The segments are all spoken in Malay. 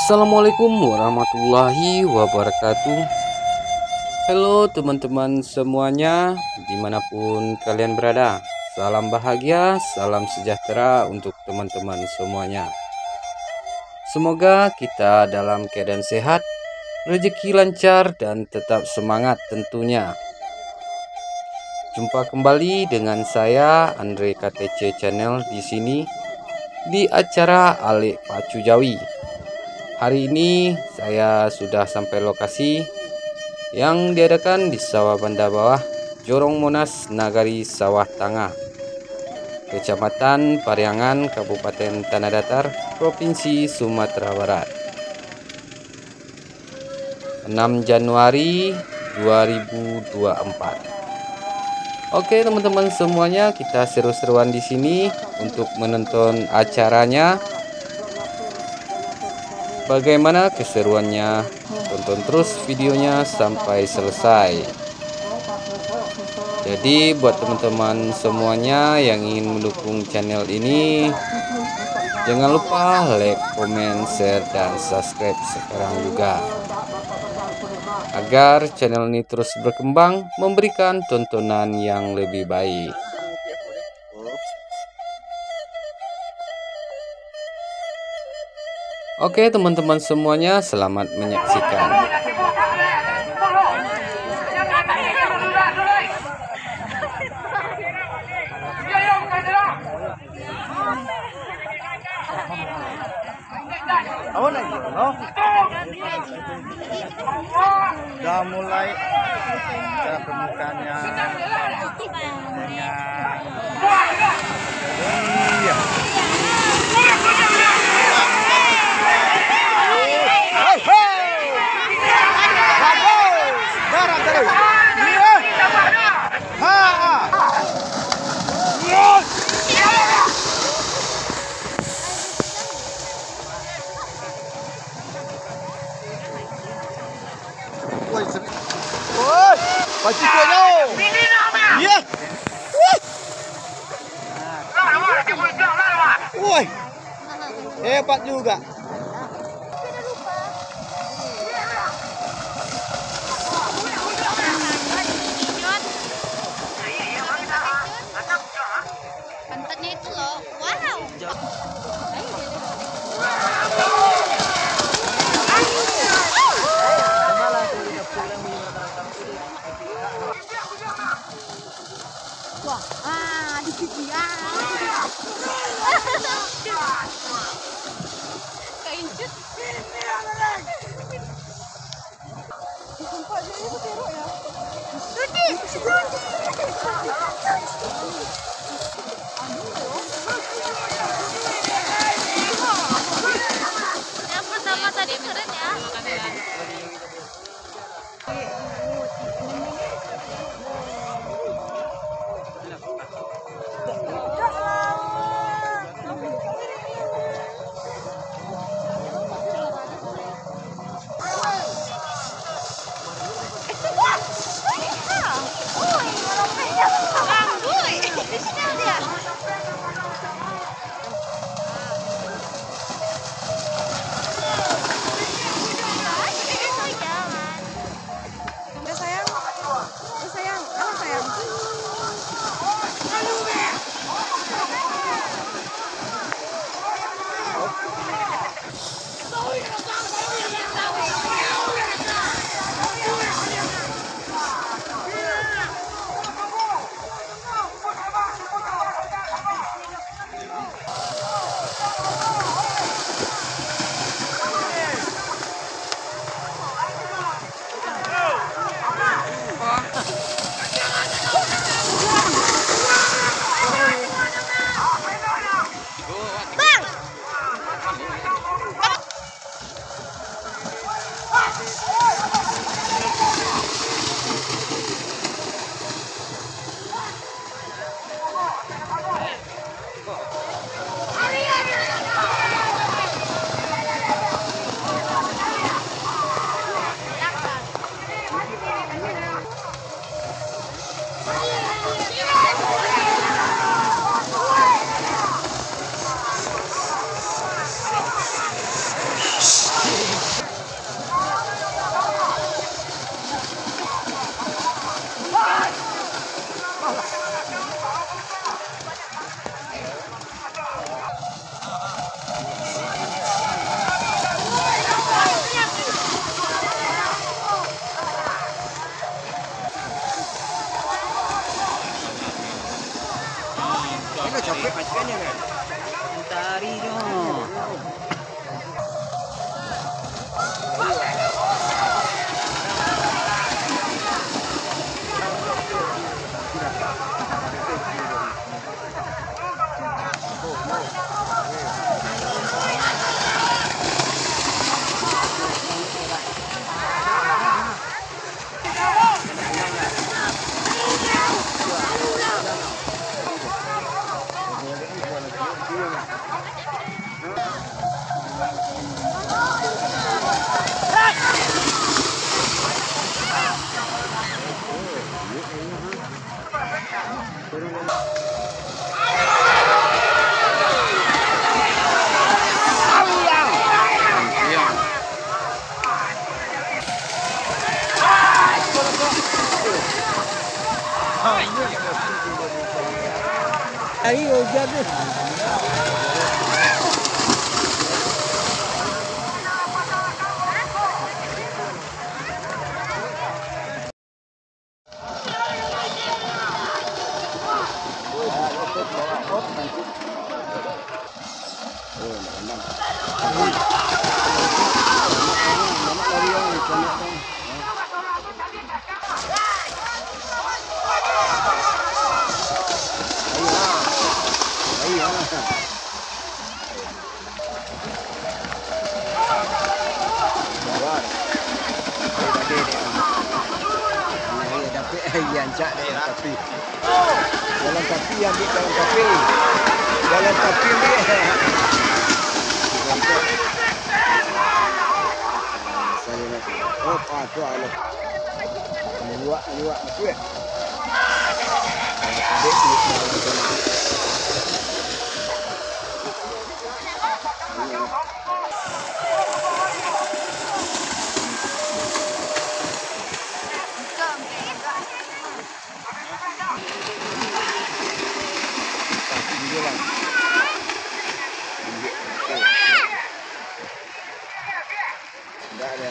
Assalamualaikum warahmatullahi wabarakatuh. Halo teman-teman semuanya, dimanapun kalian berada. Salam bahagia, salam sejahtera untuk teman-teman semuanya. Semoga kita dalam keadaan sehat, rezeki lancar, dan tetap semangat tentunya. Jumpa kembali dengan saya Andre KTC Channel di sini di acara Alik Pacu Jawi. Hari ini saya sudah sampai lokasi yang diadakan di Sawah Banda Bawah, Jorong Monas, Nagari Sawah Tangah, Kecamatan Pariangan, Kabupaten Tanah Datar, Provinsi Sumatera Barat. 6 Januari 2024. Oke teman-teman semuanya, kita seru-seruan di sini untuk menonton acaranya. Bagaimana keseruannya? Tonton terus videonya sampai selesai. Jadi buat teman-teman semuanya yang ingin mendukung channel ini, jangan lupa like, comment, share, dan subscribe sekarang juga, agar channel ini terus berkembang, memberikan tontonan yang lebih baik. Oke teman-teman semuanya, selamat menyaksikan. Sudah mulai cara pembukaannya dengan woi, hebat juga. Pantatnya itu loh, wow. Wah, di sini ya. Keincut. Yang pertama tadi keren ya. Coklat makannya kan? Tari dong. Ayo jadi. Yang cak dalam tapi dalam tapi ambil dalam tapi ambil saya nak tu alat luak tu ya Enggak ada.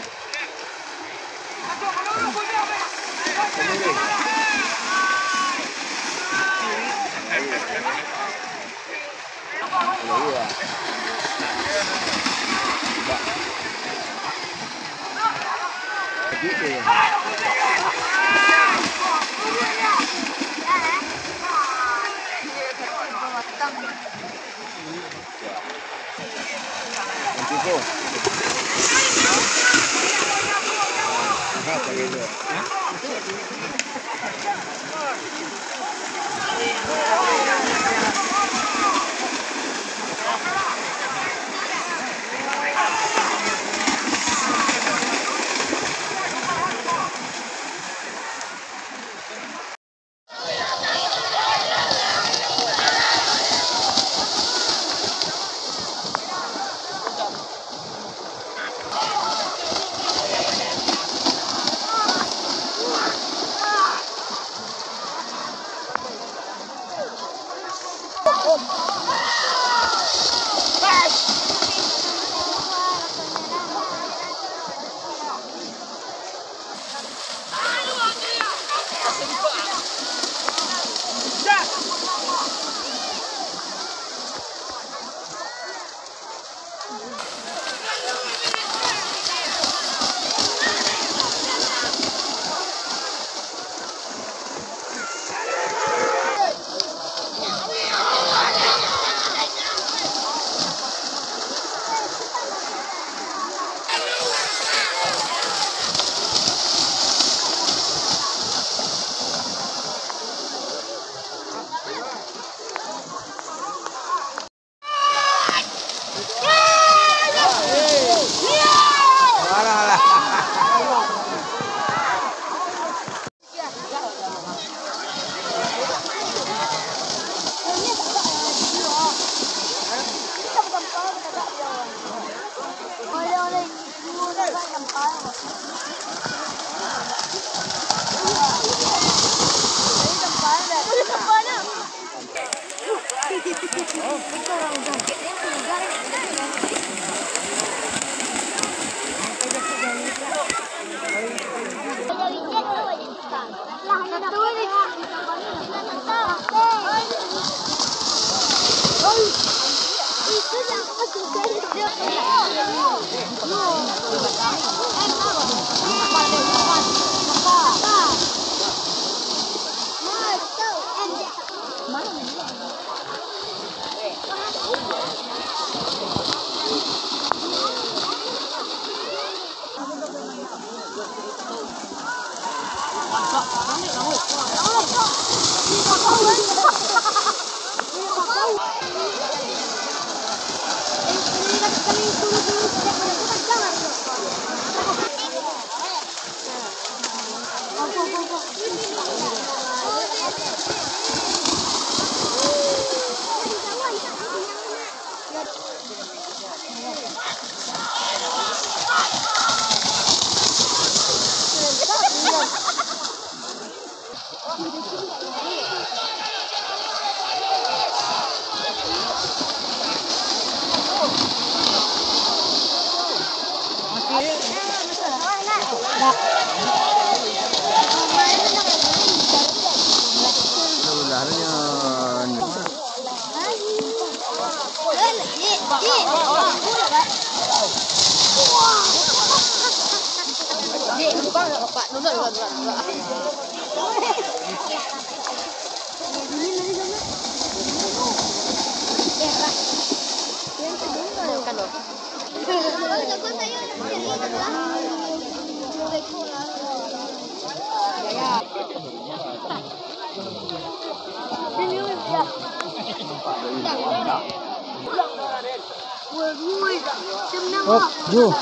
Ju.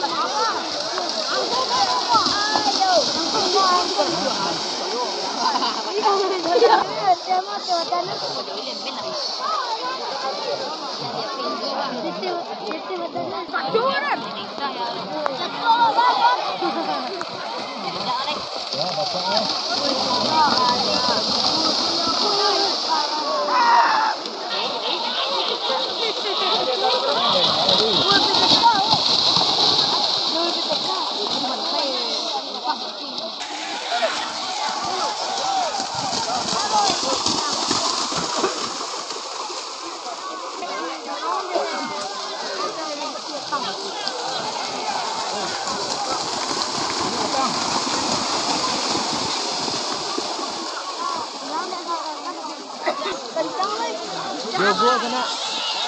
Yogo sana.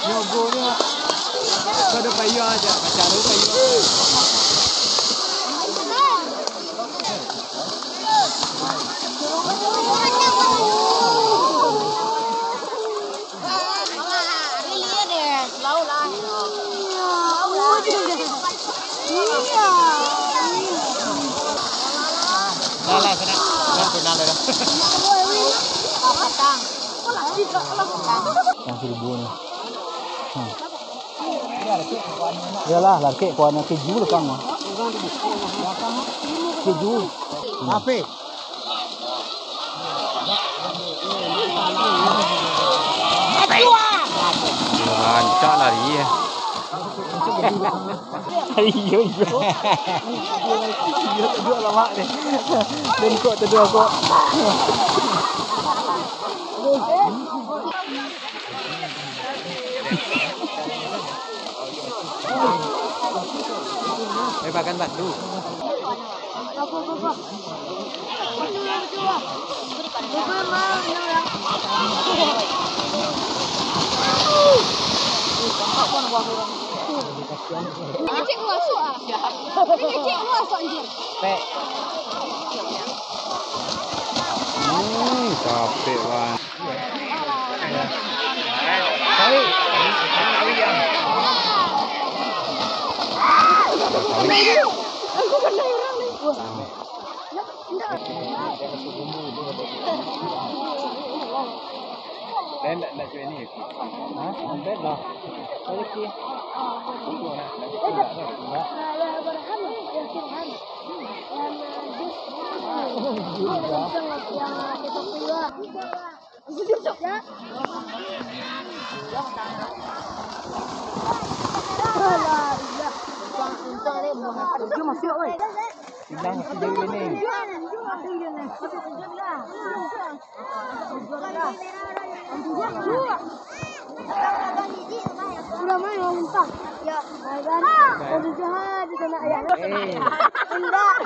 Yogo ni kau ada payu aja, macam ada payu. Lah sana. Dah pernah dah. Yang seribu ni. Yalah, laki kuahnya keju lekang mah. Keju. Apa? Lancar lari ya. Iyo. Iyo kedua lama ni. Dan kok kedua kok. Makan batu. Cik masuk ah. Cik masuk anjir. Capek banget. Aku kena orang ni. Nak cuci ni. Nampak lah. Okey. Sidang sejauh ini. Udah main mau muntah. Ya, kan. Udah jahat di sana ya. Enggak.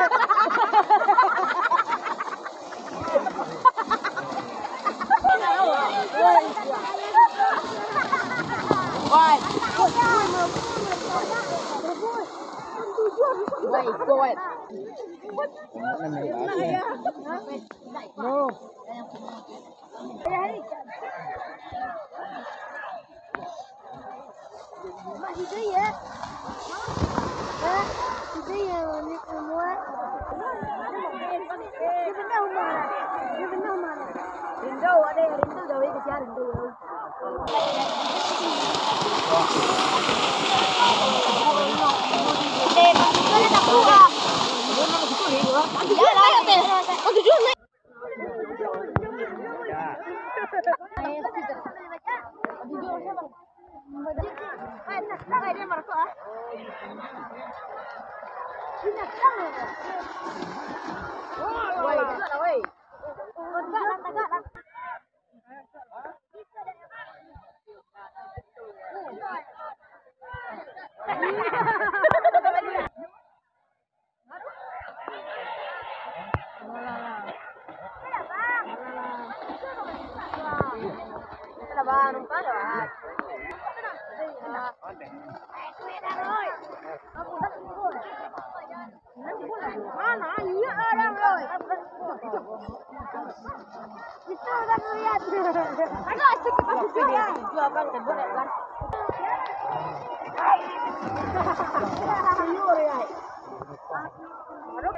Masih ya. Itu ya ini semua. Dia benar mana? Rindu ada yang rindu gawe kejar rindu. Mana? Iya orang loh. Itu udah melihat. Ada asik pasti dia. Jual kan boleh kan. Sayur ya. Ada